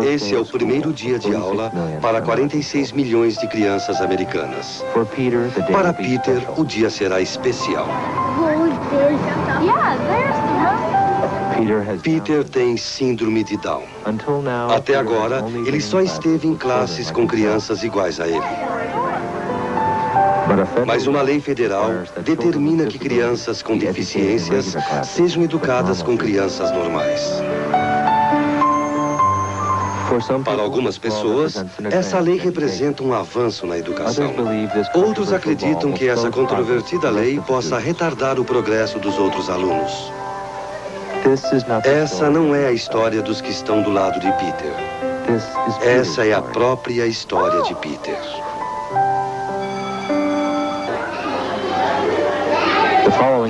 Esse é o primeiro dia de aula para 46 milhões de crianças americanas. Para Peter, o dia será especial. Peter tem síndrome de Down. Até agora, ele só esteve em classes com crianças iguais a ele. Mas uma lei federal determina que crianças com deficiências sejam educadas com crianças normais. Para algumas pessoas, essa lei representa um avanço na educação. Outros acreditam que essa controvertida lei possa retardar o progresso dos outros alunos. Essa não é a história dos que estão do lado de Peter. Essa é a própria história de Peter.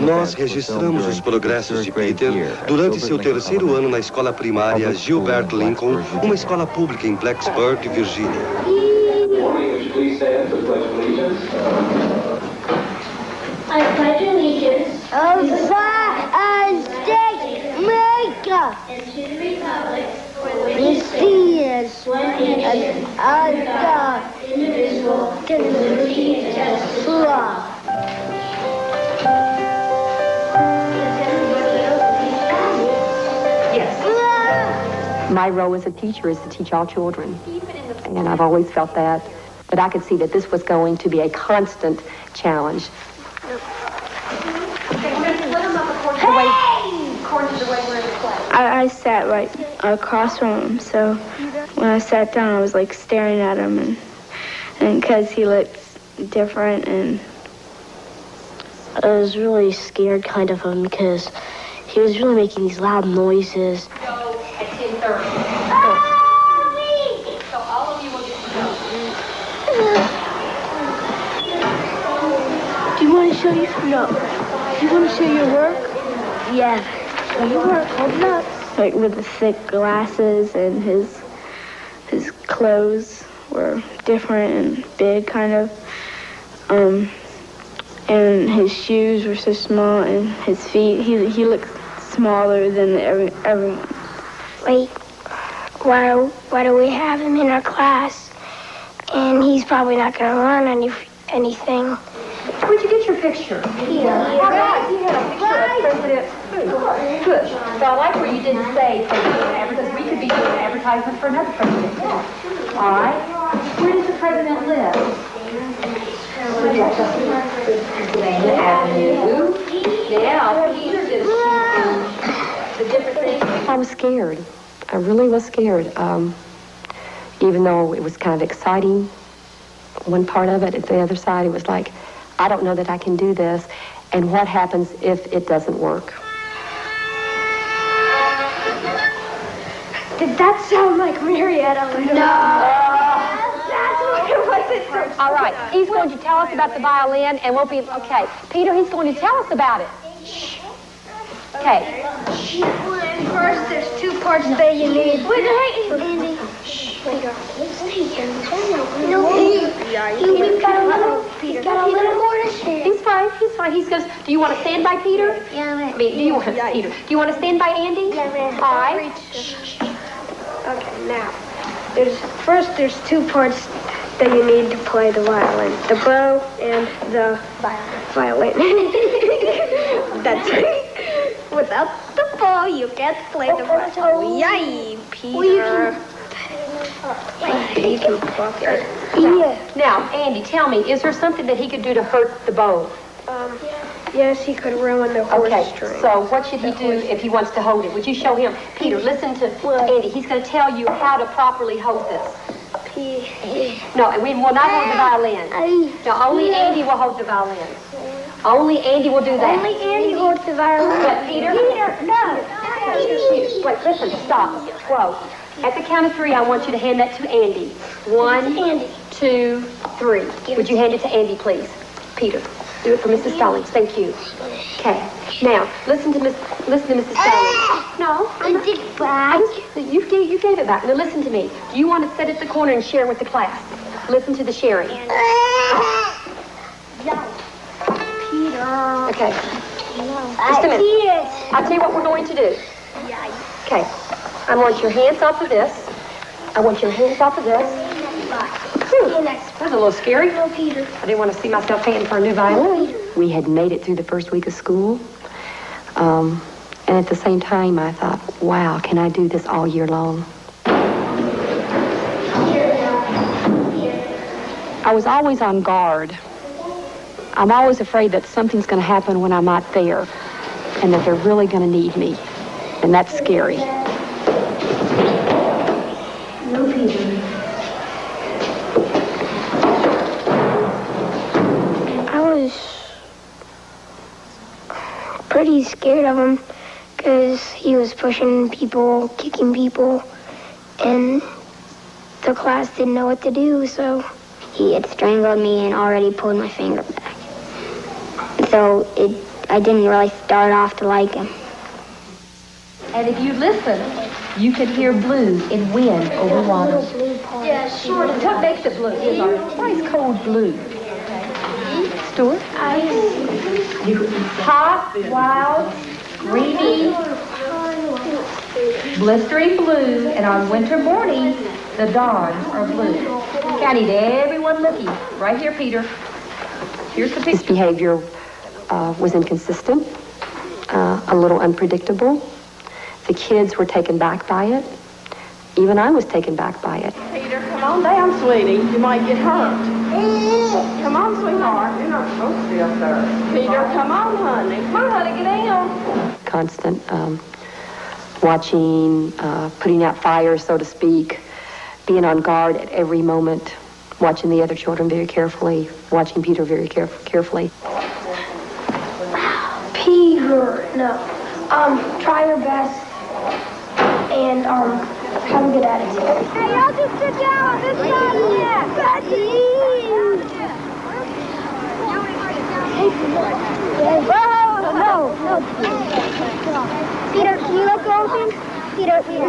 Nós registramos os progressos de Peter durante seu terceiro ano na escola primária Gilbert Lincoln, uma escola pública em Blacksburg, Virgínia. I pledge allegiance to the flag and to the republic for which it stands, one nation, under God, indivisible, with liberty and justice for all. My role as a teacher is to teach all children, and I've always felt that. But I could see that this was going to be a constant challenge. I sat right across from him, so when I sat down, I was like staring at him, and because he looked different, and I was really scared kind of him because he was really making these loud noises. At 10:30. So all of you will get to go. do you want to show you? No. Do you want to show your work? Yeah. Show your work. Hold it up. Like with the thick glasses, and his clothes were different and big, kind of. And his shoes were so small, and his feet, he looked smaller than everyone. Wait, why do we have him in our class? And he's probably not going to learn anything. Where'd you get your picture? Here. All right, you had a picture of President Bush. Good. So I like where you didn't say because we could be doing an advertisement for another president. All right. Where does the president live? Avenue. Now, Peter did the different things. I was scared. I really was scared. Even though it was kind of exciting, one part of it, at the other side, it was like, I don't know that I can do this. And what happens if it doesn't work? Did that sound like Marietta? No. All right, he's going to tell us about the violin, and we'll be, okay. Peter, he's going to tell us about it. Okay. First, there's two parts that you need. Wait, Andy. He's got a little more to say. He's fine. He goes, do you want to stand by Peter? Yeah, man. Do you want Peter? Do you want to stand by Andy? Yeah, man. All right. Okay, now, there's two parts that you need to play the violin. The bow and the violin. That's it. Without the bow, you can't play the violin. Yay, Peter. You can pluck it. Yeah. Now, Andy, tell me, is there something that he could do to hurt the bow? Yes, he could ruin the horse Okay, string. so what should he do if he wants to hold it? Would you show him? Peter, listen to Andy. He's going to tell you how to properly hold this. No, we will not hold the violin. No, only Andy will hold the violin. Only Andy will do that. Only Andy holds the violin. But Peter? No. Wait, listen, stop. Whoa. At the count of three, I want you to hand that to Andy. 1, 2, 3. Would you hand it to Andy, please? Peter, do it for Mrs. Stallings. Thank you. Okay. Now, listen to Mrs. Stallings. No, I'm not. It's back. You gave it back. Now listen to me. Do you want to sit at the corner and share with the class? Listen to the sharing. Peter. Okay. Just a minute. I'll tell you what we're going to do. Okay. I want your hands off of this. I want your hands off of this. That was a little scary. No, Peter. I didn't want to see myself paying for a new violin. We had made it through the first week of school. And at the same time, I thought, wow, can I do this all year long? I was always on guard. I'm always afraid that something's going to happen when I'm not there and that they're really going to need me. And that's scary. No, Peter. I was pretty scared of him because he was pushing people, kicking people, and the class didn't know what to do, so He had strangled me and already pulled my finger back. So I didn't really start off to like him. And if you listen, you could hear blue in wind over water. yeah, sort of. What makes it blue? Why is cold blue? Stuart? Hot, wild, creamy, blistering blue, and on winter mornings, the dawns are blue. I need everyone looking. Right here, Peter. Here's the picture. His behavior was inconsistent, a little unpredictable. The kids were taken back by it. Even I was taken back by it. Peter, come on down, sweetie. You might get hurt. Come on, sweetheart. You're not supposed to be up there. Peter, come on, honey. Come on, honey, get down. Constant watching, putting out fires, so to speak, being on guard at every moment, watching the other children very carefully, watching Peter very carefully. Peter, no. Try your best and have a good attitude. Hey, y'all just sit down on this side. No. Peter, can you look open? Peter, Peter, I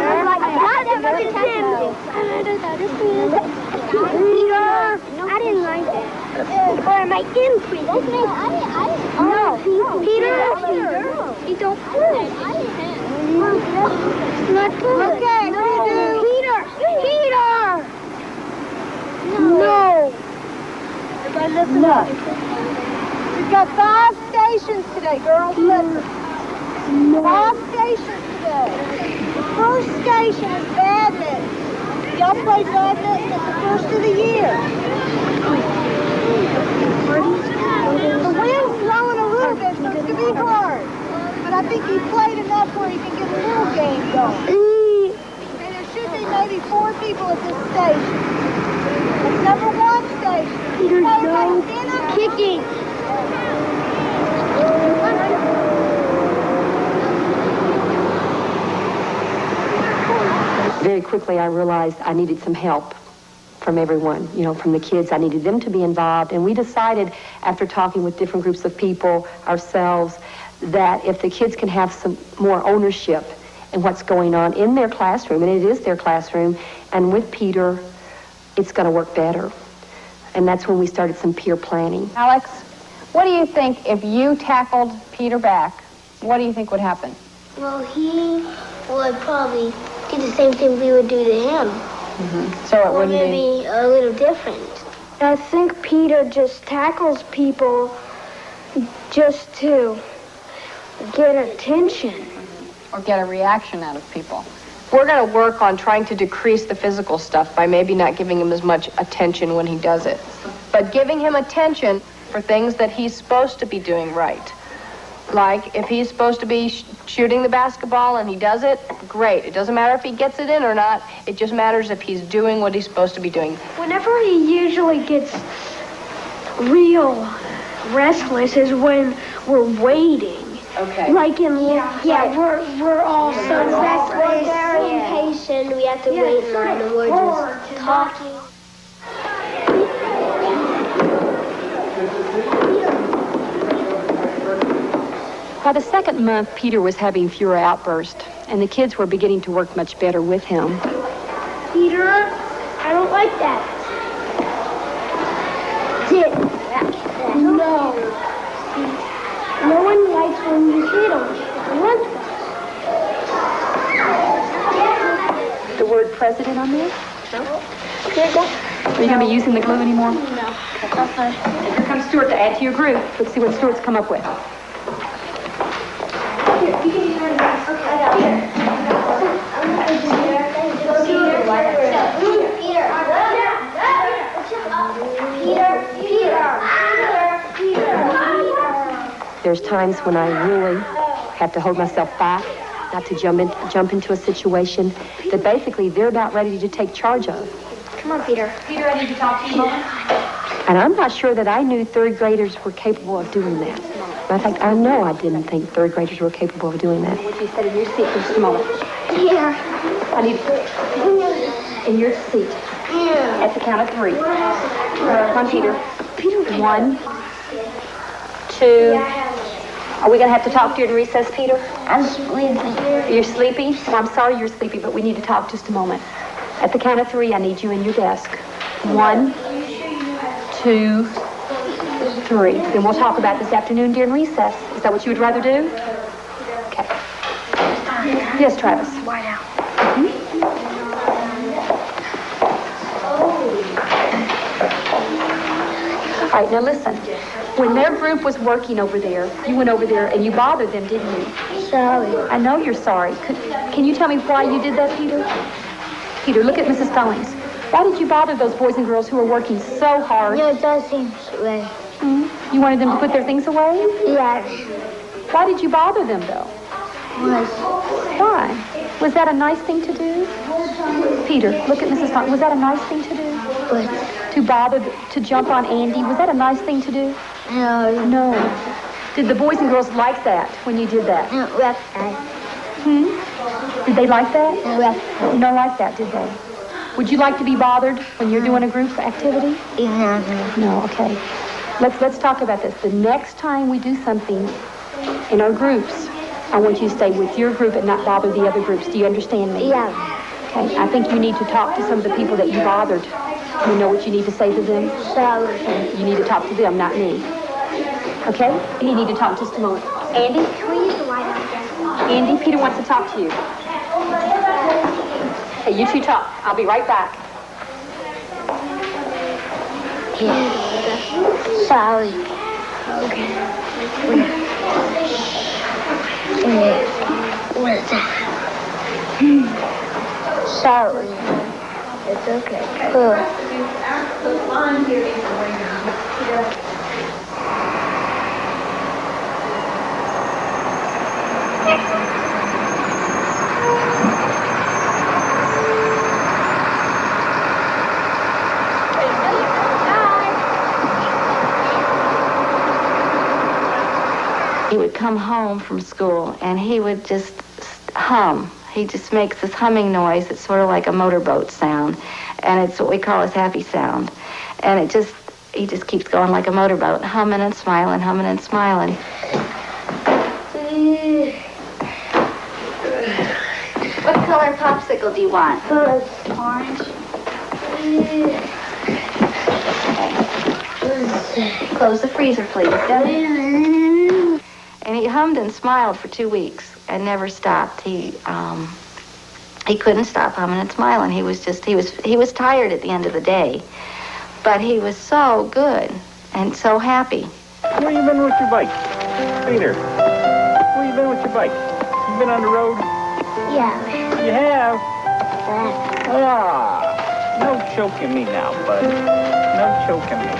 didn't like that. Or am I increasing? No, Peter, you don't play. Not good. Okay, Peter. No. Everybody listen up. We've got 5 stations today, girls. Listen. 5 stations today. The first station is badminton. Y'all played badminton at the first of the year. The wind's blowing a little bit, so it's going to be hard. But I think you played enough where you can get a little game going. And there should be maybe 4 people at this station. That's number 1 station. There's no kicking. Very quickly, I realized I needed some help from everyone, from the kids. I needed them to be involved. And we decided, after talking with different groups of people, ourselves, that if the kids can have some more ownership in what's going on in their classroom, and it is their classroom, and with Peter, it's going to work better. And that's when we started some peer planning. Alex, what do you think if you tackled Peter back, what do you think would happen? Well, he would probably do the same thing we would do to him. So it Or wouldn't maybe a little different. I think Peter just tackles people just to get attention. or get a reaction out of people. We're going to work on trying to decrease the physical stuff by maybe not giving him as much attention when he does it, but giving him attention for things that he's supposed to be doing right. Like if he's supposed to be shooting the basketball and he does it, great. It doesn't matter if he gets it in or not. It just matters if he's doing what he's supposed to be doing. Whenever he usually gets real restless is when we're waiting. Okay. Like in we're all so restless. We're very impatient. We have to wait in line and we're just talking. By the second month, Peter was having fewer outbursts, and the kids were beginning to work much better with him. Peter, I don't like that. No. No one likes when you hit them. the word president on there? No. Here you go. Are you going to be using the glue anymore? No. Okay. Here comes Stuart to add to your group. Let's see what Stuart's come up with. Here, you can use mine. Okay, I got it. There's times when I really have to hold myself back, not to jump into a situation that basically they're about ready to take charge of. Come on, Peter. Peter, I need to talk to you. And I'm not sure that I knew third graders were capable of doing that. Matter of fact, I know I didn't think third graders were capable of doing that. Would you sit in your seat for just a moment? Here. I need in your seat. At the count of 3. Come on, Peter. 1, 2. Are we going to have to talk during recess, Peter? I'm sleepy. You're sleepy? Well, I'm sorry you're sleepy, but we need to talk just a moment. At the count of 3, I need you in your desk. 1, 2, 3. Then we'll talk about this afternoon during recess. Is that what you would rather do? Okay. Yes, Travis. Why now? All right, now listen. When their group was working over there, you went over there and you bothered them, didn't you? Sorry. I know you're sorry. Can you tell me why you did that, Peter? Peter, look at Mrs. Stallings. Why did you bother those boys and girls who were working so hard? Your doesn't way. You wanted them to put their things away? Yes. Why did you bother them, though? Why? Was that a nice thing to do? Peter, look at Mrs. Stallings. Was that a nice thing to do? What? To bother, to jump on Andy? Was that a nice thing to do? No. No. Did the boys and girls like that when you did that? Did they like that? Yes. No, like that, did they? Would you like to be bothered when you're doing a group activity? No, okay. Let's talk about this. The next time we do something in our groups, I want you to stay with your group and not bother the other groups. Do you understand me? Yeah. Okay. I think you need to talk to some of the people that you bothered. You know what you need to say to them? Sorry. You need to talk to them, not me. Okay? You need to talk just a moment. Andy? Can we use the light out again? Andy, Peter wants to talk to you. Hey, you two talk. I'll be right back. Sorry. Okay. What is that? Sorry. It's okay. He would come home from school and he would just hum. He just makes this humming noise. It's sort of like a motorboat sound. And it's what we call his happy sound. And he just keeps going like a motorboat, humming and smiling, humming and smiling. What color popsicle do you want? Orange. Close the freezer, please. And he hummed and smiled for 2 weeks and never stopped. He couldn't stop humming and smiling. He was tired at the end of the day, but he was so good and so happy. Where you been with your bike? Peter, where you been with your bike? You been on the road? Yeah. You have? Ah, no choking me now, bud. No choking me.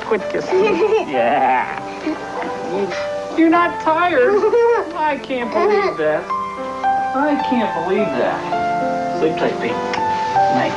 Quit kissing me. Yeah. You're not tired. I can't believe that. I can't believe that. Sleep tight, Pete. Night.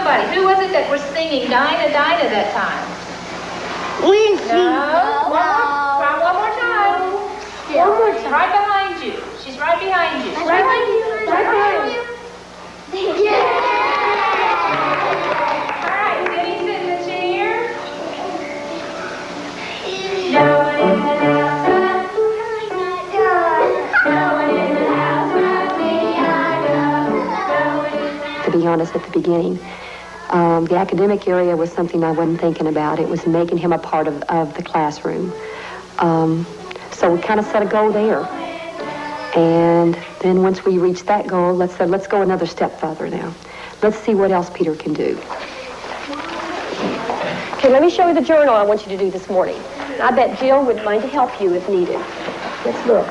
somebody. Who was it that was singing Dinah, Dinah that time? We see. No. One more time. One more time. Right behind you. She's right behind you. Right behind you. Right behind you. Yeah. All right, Cindy, sit in the chair. No one in the house but no one in the house but me, I know. To be honest, at the beginning, the academic area was something I wasn't thinking about. It was making him a part of the classroom. So we kind of set a goal there. And then once we reached that goal, let's go another step further now. Let's see what else Peter can do. Okay, let me show you the journal I want you to do this morning. I bet Jill would mind to help you if needed. Let's look.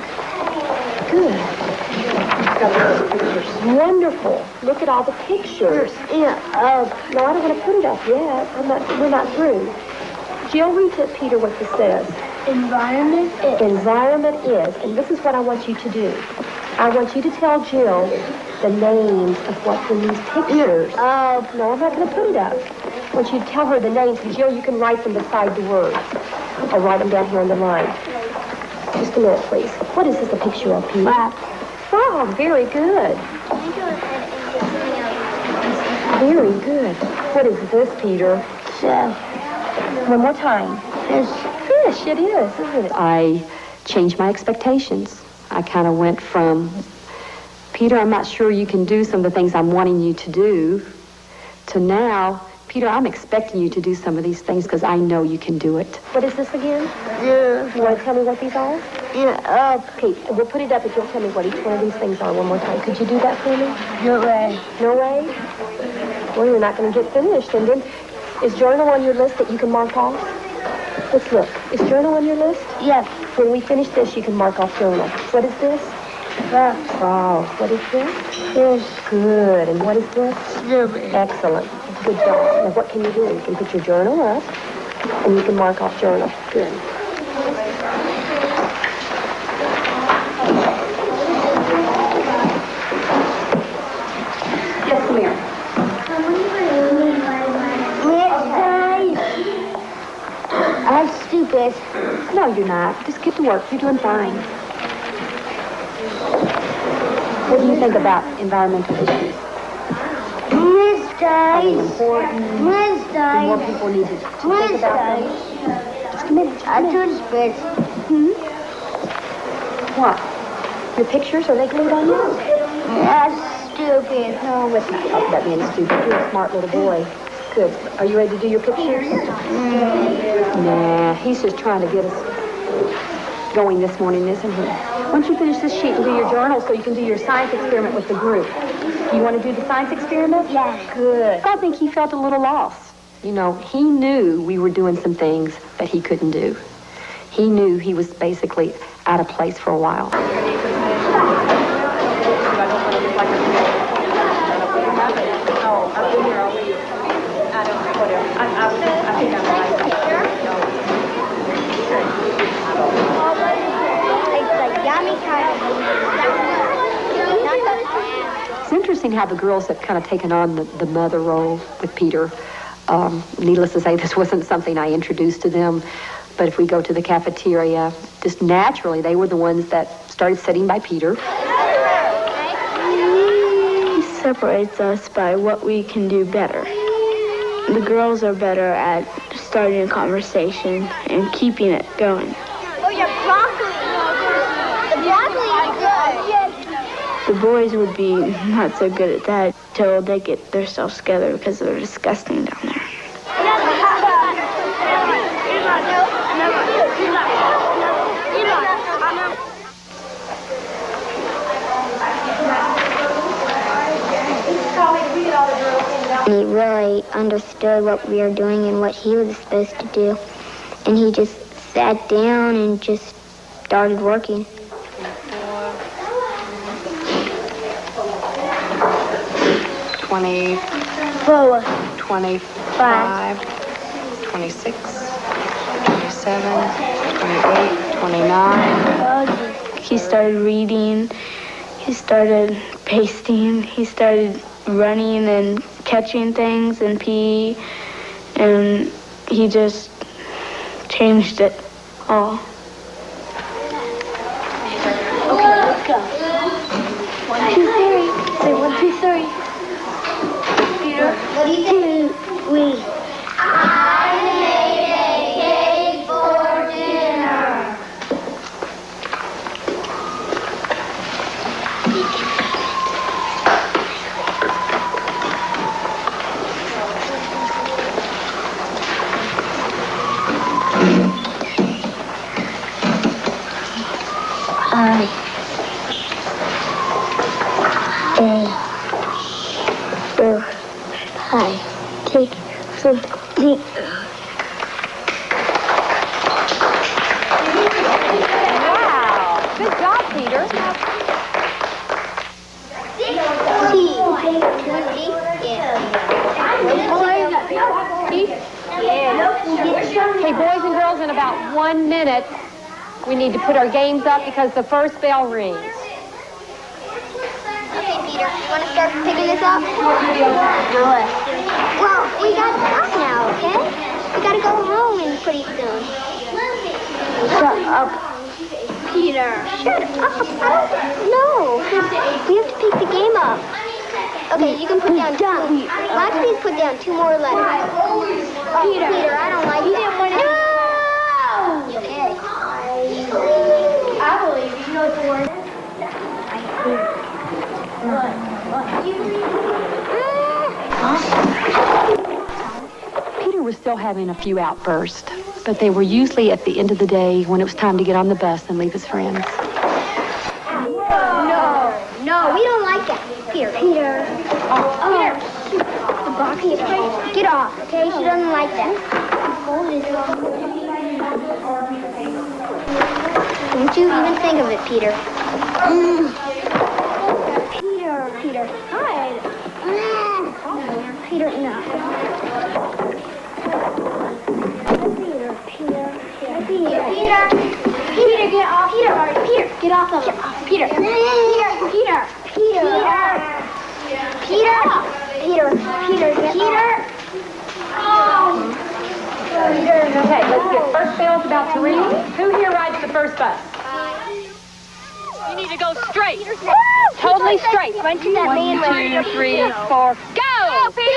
Good. Wonderful. Look at all the pictures. Yeah. No, I don't want to put it up yet. We're not through. Jill, read to Peter what this says. Environment is. Environment is, and this is what I want you to do. I want you to tell Jill the names of what's in these pictures. No, I'm not going to put it up. I want you to tell her the names, and Jill, you can write them beside the words. I'll write them down here on the line. Just a minute, please. What is this a picture of, Peter? Frog, very good. Very good. What is this, Peter? One more time. Fish, it is, isn't it? I changed my expectations. I kind of went from, Peter, I'm not sure you can do some of the things I'm wanting you to do, to now, Peter, I'm expecting you to do some of these things because I know you can do it. What is this again? Yeah. You want to tell me what these are? Yeah. Okay, we'll put it up if you'll tell me what each one of these things are one more time. Could you do that for me? No way. No way? Well, you're not going to get finished. And then, is journal on your list that you can mark off? Let's look. Is journal on your list? Yes. When we finish this, you can mark off journal. What is this? Frog. What is this? Fish. Good. And what is this? Stupid. Excellent. Good job. Now, what can you do? You can put your journal up, and you can mark off journal. Good. Yes, come here. I'm stupid. No, you're not. Just get to work. You're doing fine. What do you think about environmental issues? Are they important? Do more people need to think about them? Just a minute. I do this. What? Your pictures, are they glued on you? That's stupid. No, let's not talk about being stupid. You're a smart little boy. Good. Are you ready to do your pictures? Nah, he's just trying to get us going this morning, isn't he? Once you finish this sheet and do your journal so you can do your science experiment with the group. Do you want to do the science experiment? Yeah. Good. I think he felt a little lost. You know, he knew we were doing some things that he couldn't do. He knew he was basically out of place for a while. It's interesting how the girls have kind of taken on the mother role with Peter. Needless to say, this wasn't something I introduced to them, but if we go to the cafeteria, just naturally, they were the ones that started sitting by Peter. He separates us by what we can do better. The girls are better at starting a conversation and keeping it going. Oh, yeah, broccoli. The broccoli is good. Yes. The boys would be not so good at that till they get themselves together because they're disgusting down there. He really understood what we were doing and what he was supposed to do. And he just sat down and just started working. 24, 25, 26, 27, 28, 29. He started reading. He started pasting. He started running and catching things in PE, and he just changed it all. Okay, let's go. 1, 2, 3. Say 1, 2, 3. Peter, what do you think? We. I made a cake for dinner. Hi. Take some. Wow. Good job, Peter. Okay, boys and girls, in about 1 minute, we need to put our games up because the first bell rings. Okay, Peter, you want to start picking this up? Well, we got stuff now, okay? We got to go home in pretty soon. Shut up, Peter. Shut up. No. We have to pick the game up. Okay, you can put down two. Max, please put down 2 more letters. Peter, I don't like that. No! Okay. I believe you know the word. Peter was still having a few outbursts, but they were usually at the end of the day when it was time to get on the bus and leave his friends. No, we don't like that. Peter. Peter. Peter. The box is right. Get off, okay? She doesn't like that. Don't you even think of it, Peter. Peter. Hide. Peter, no. Peter, get off. Peter, get off of him. Peter. Okay, let's get first bell's about to ring. Who here rides the first bus? You need to go straight. Totally straight. 1, 2, 3, 4. Go! Go, Peter!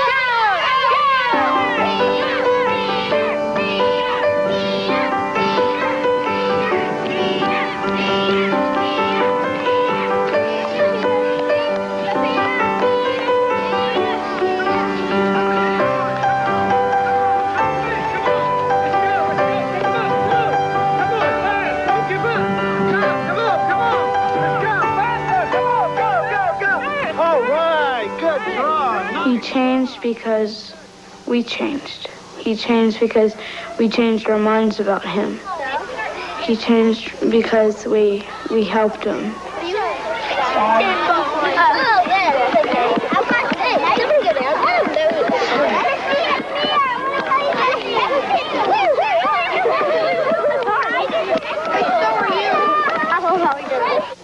He changed because we changed. He changed because we changed our minds about him. He changed because we helped him.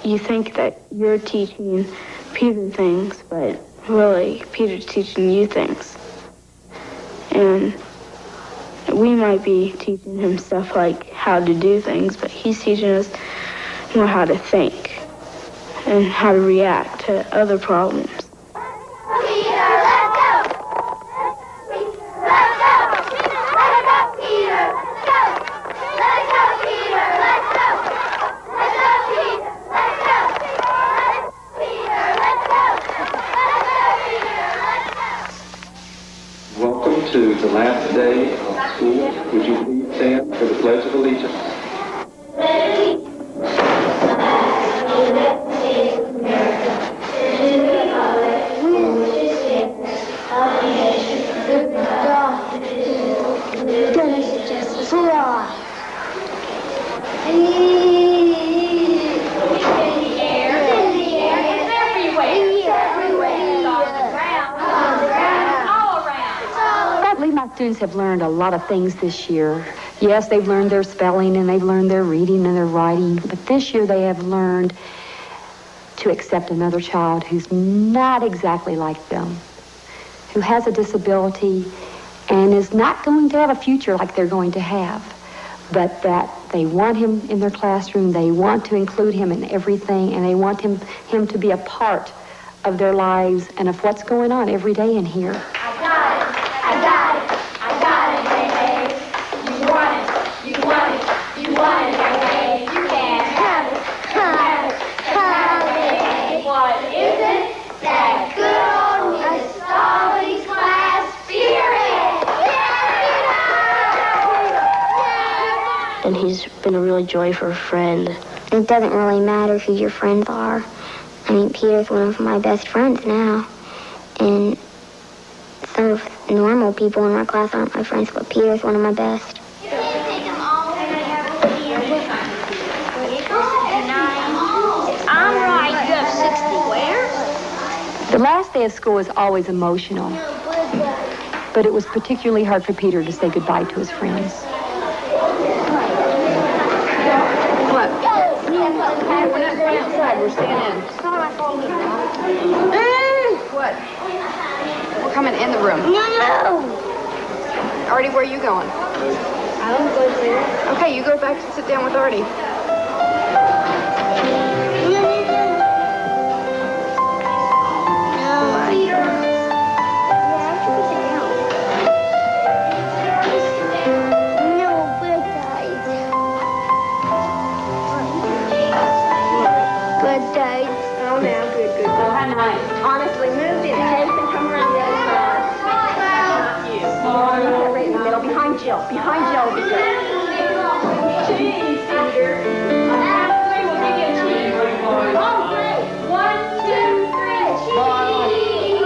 You think that you're teaching Peter things, but really, Peter's teaching you things. And we might be teaching him stuff like how to do things, but he's teaching us more how to think and how to react to other problems. Welcome to the last day of school. Would you please stand for the Pledge of Allegiance? Students have learned a lot of things this year. Yes, they've learned their spelling and they've learned their reading and their writing, but this year they have learned to accept another child who's not exactly like them, who has a disability and is not going to have a future like they're going to have, but that they want him in their classroom, they want to include him in everything, and they want him to be a part of their lives and of what's going on every day in here. I got it, I got it, I got it, baby. You want it, you want it, you want it, baby. You can have it, have it, have it. What is it? That good old Miss Dolly's class spirit. And he's been a real joy for a friend. It doesn't really matter who your friends are. I mean, Peter's one of my best friends now. And some of the normal people in my class aren't my friends, but Peter's one of my best. I'm right, you have 60 where? The last day of school is always emotional, but it was particularly hard for Peter to say goodbye to his friends. What? We're not going outside, we're staying in. What? We're coming in the room. No! Artie, where are you going? I don't go there. Okay, you go back and sit down with Artie. Honestly, move the tape and come around the other side. Not you. Right in the middle, behind Jill. Behind Jill will be good. Cheese, Peter. On count of three, we'll give you a cheese. Oh, great. 1, 2, 3, cheese.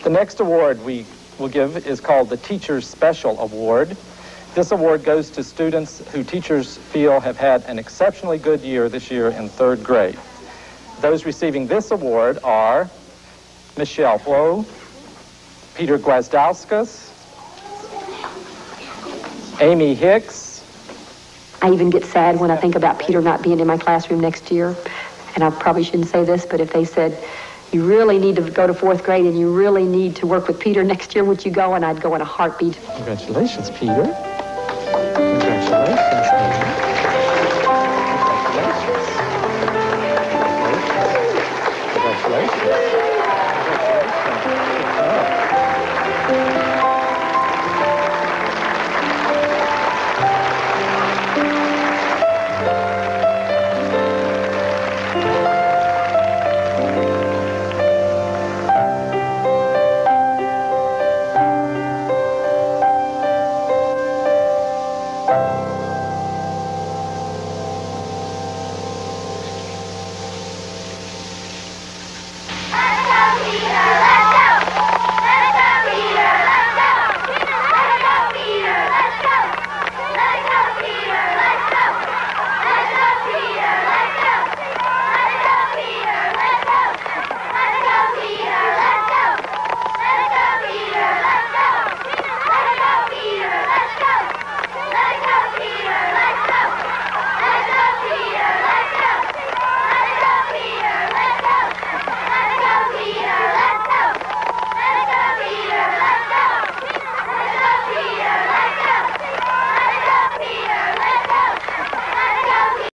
The next award we will give is called the Teacher's Special Award. This award goes to students who teachers feel have had an exceptionally good year this year in 3rd grade. Those receiving this award are Michelle Flo, Peter Gwazdowskis, Amy Hicks. I even get sad when I think about Peter not being in my classroom next year. And I probably shouldn't say this, but if they said, you really need to go to 4th grade and you really need to work with Peter next year, would you go? And I'd go in a heartbeat. Congratulations, Peter.